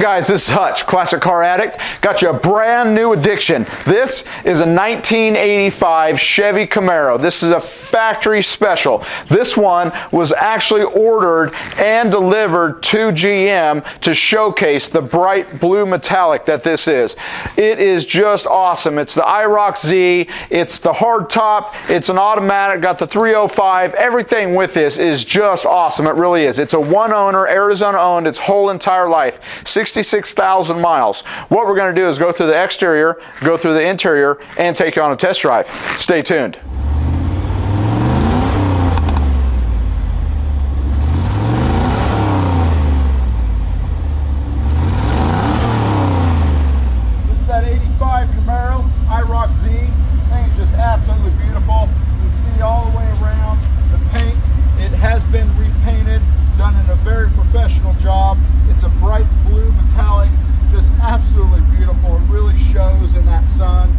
guys, this is Hutch, Classic Car Addict. Got you a brand new addition. This is a 1985 Chevy Camaro. This is a factory special. This one was actually ordered and delivered to GM to showcase the bright blue metallic that this is. It is just awesome. It's the IrocZ, it's the hard top, it's an automatic, got the 305, everything with this is just awesome. It really is. It's a one owner, Arizona owned, its whole entire life. 66,000 miles. What we're going to do is go through the exterior, go through the interior, and take you on a test drive. Stay tuned. This is that 85 Camaro Iroc Z. Thing is just absolutely beautiful. You can see all the way around the paint. It has been repainted, done in a very professional job. It's a bright blue metallic, just absolutely beautiful. It really shows in that sun.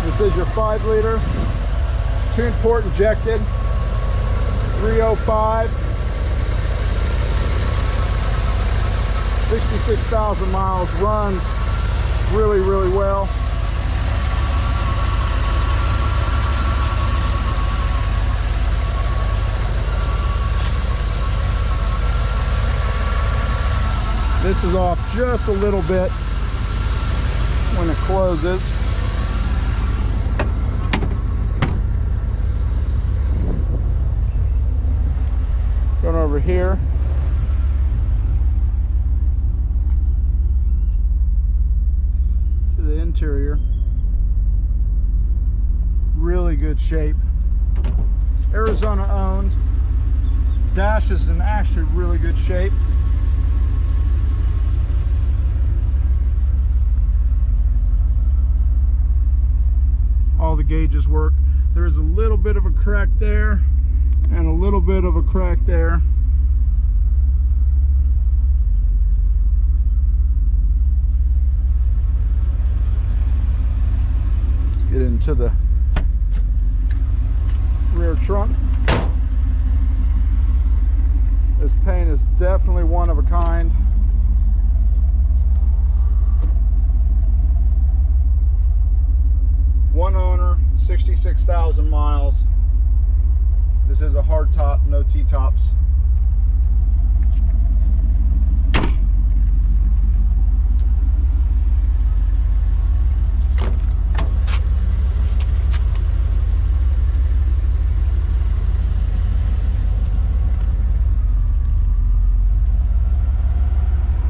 This is your 5-liter, tune port injected, 305, 66,000 miles, runs really, really well. This is off just a little bit when it closes. Going over here. To the interior. Really good shape. Arizona owned. Dash is in actually really good shape. All the gauges work. There's a little bit of a crack there and a little bit of a crack there. Let's get into the rear trunk. This paint is definitely one of a kind. One owner, 66,000 miles. This is a hard top, no T-tops.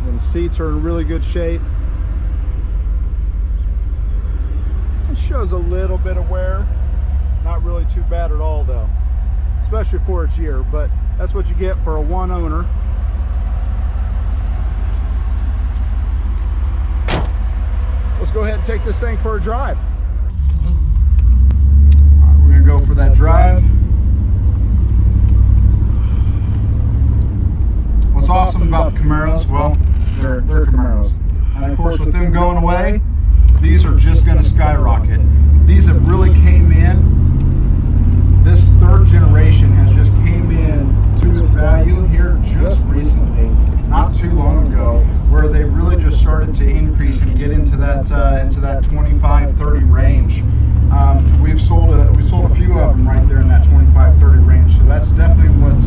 And the seats are in really good shape. It shows a little bit of wear. Not really too bad at all though, especially for its year, but that's what you get for a one owner. Let's go ahead and take this thing for a drive. All right, we're gonna go for that drive. What's awesome about the Camaros, well, they're Camaros. And of course with them going away, these are just gonna skyrocket. These have really came in. This third generation has just came in to its value here just recently, not too long ago, where they really just started to increase and get into that 25-30 range. We sold a few of them right there in that 25-30 range, so that's definitely what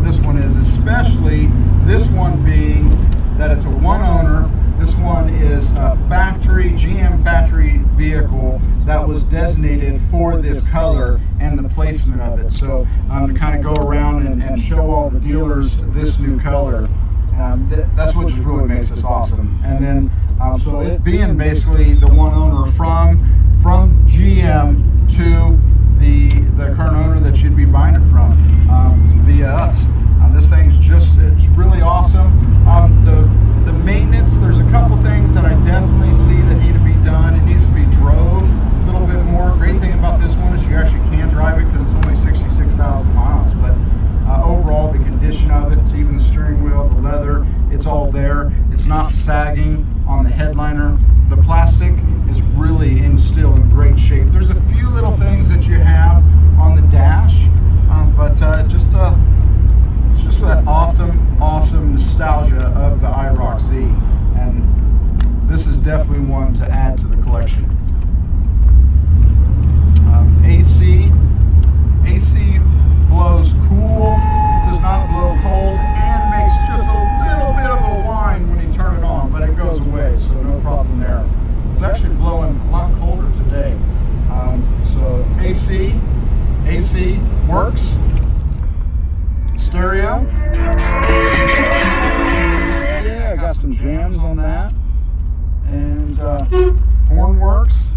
this one is. Especially this one being that it's a one owner. This one is a factory GM factory vehicle that was designated for this color and the placement of it. So to kind of go around and show all the dealers this new color, that's what just really makes this awesome. And then so it being basically the one owner from GM to the current owner that you'd be buying it from via us. This thing's it's really awesome. The maintenance, there's a couple things that I definitely see that need to be done. It needs to be drove a little bit more. Great thing about this one is you actually can drive it because it's only 66,000 miles. But overall, the condition of it, even the steering wheel, the leather, it's all there. It's not sagging on the headliner. The plastic is really still in great shape. There's a few little things that you have on the dash, but it's just that awesome nostalgia of the IrocZ, and this is definitely one to add to the collection. AC blows cool, does not blow cold, and makes just a little bit of a whine when you turn it on, but it goes away, so no problem there. It's actually blowing a lot colder today. So AC works. Stereo. Yeah, I got some jams on that. And horn works.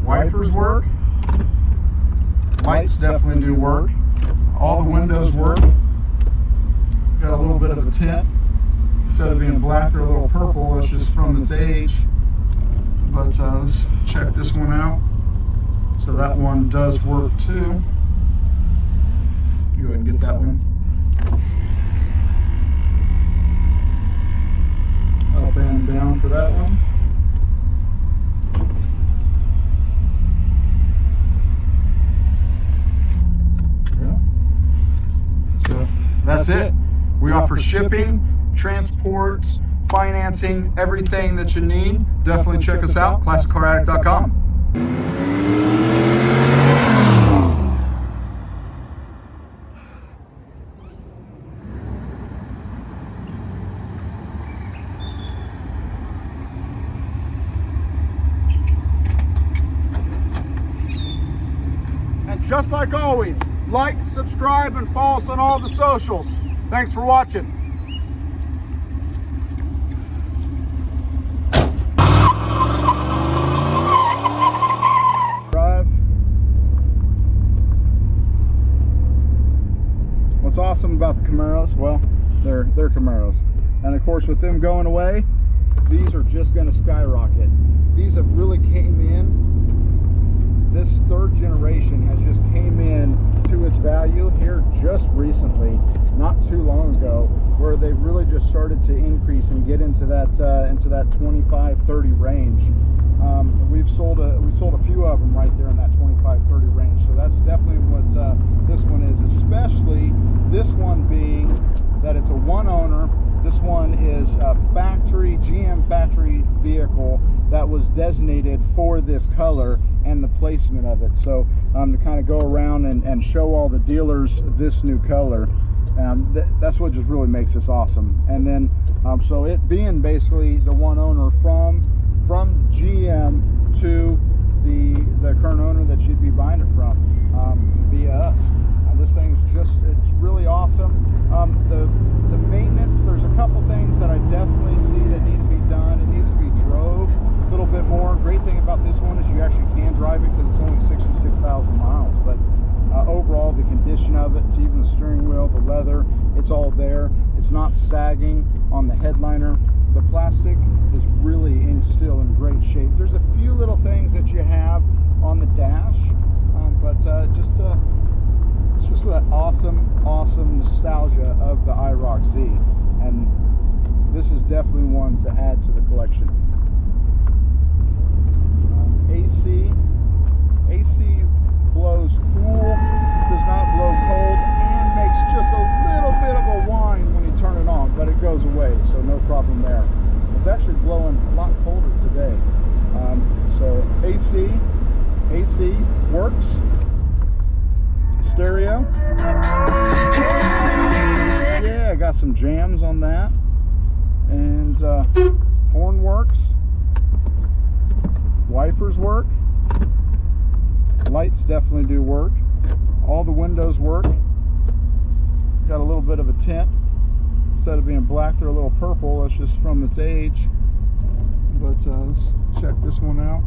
Wipers work. Lights definitely do work. All the windows work. Got a little bit of a tint. Instead of being black, they're a little purple. It's just from its age. But let's check this one out. So that one does work too. Go ahead and get that one. Up and down for that one. Yeah. So that's it. We offer shipping, transport, financing, everything that you need. Definitely check us out, ClassicCarAddict.com. Just like always, like, subscribe, and follow us on all the socials. Thanks for watching. Drive. What's awesome about the Camaros? Well, they're Camaros. And of course, with them going away, these are just going to skyrocket. These have really came in. This third generation has just came in to its value here just recently, not too long ago, where they really just started to increase and get into that 25-30 range. We sold a few of them right there in that 25-30 range. So that's definitely what this one is, especially this one being that it's a one owner. This one is a GM factory vehicle that was designated for this color and the placement of it. So to kind of go around and show all the dealers this new color, that's what just really makes this awesome. And then so it being basically the one owner from GM to the current owner that you'd be buying it from via us. This thing's it's really awesome. The maintenance, there's a couple things that I definitely see that need to be done. It needs to be drove a little bit more. Great thing about this one is you actually can drive it because it's only 66,000 miles. But overall, the condition of it, even the steering wheel, the leather, it's all there. It's not sagging on the headliner. The plastic is really still in great shape. There's a few little things that you have on the dash, but it's just that awesome nostalgia of the IrocZ, and this is definitely one to add to the collection. AC blows cool, does not blow cold, and makes just a little bit of a whine when you turn it on, but it goes away, so no problem there. It's actually blowing a lot colder today. So AC works. Stereo. Yeah, I got some jams on that. And horn works. Wipers work. Lights definitely do work. All the windows work. Got a little bit of a tint. Instead of being black, they're a little purple. That's just from its age. But let's check this one out.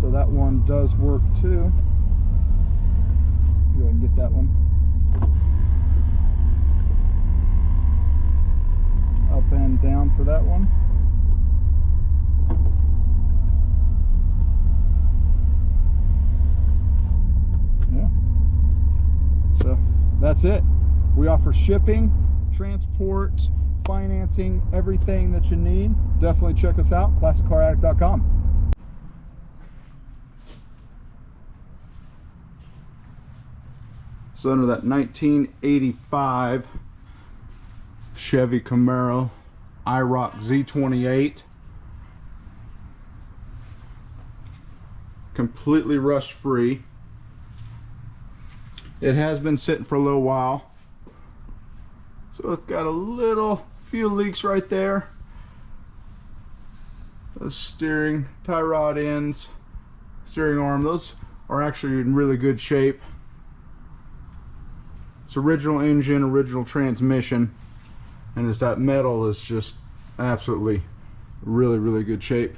So that one does work too. Go ahead and get that one. Up and down for that one. Yeah. So that's it. We offer shipping, transport, financing, everything that you need. Definitely check us out, classiccaraddict.com. So under that 1985 Chevy Camaro Iroc Z28, completely rust free. It has been sitting for a little while, so it's got a few leaks right there. Those steering tie rod ends, steering arm, those are actually in really good shape. It's original engine, original transmission, and it's that metal is just absolutely really good shape.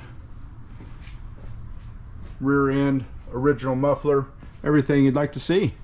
Rear end, original muffler, everything you'd like to see.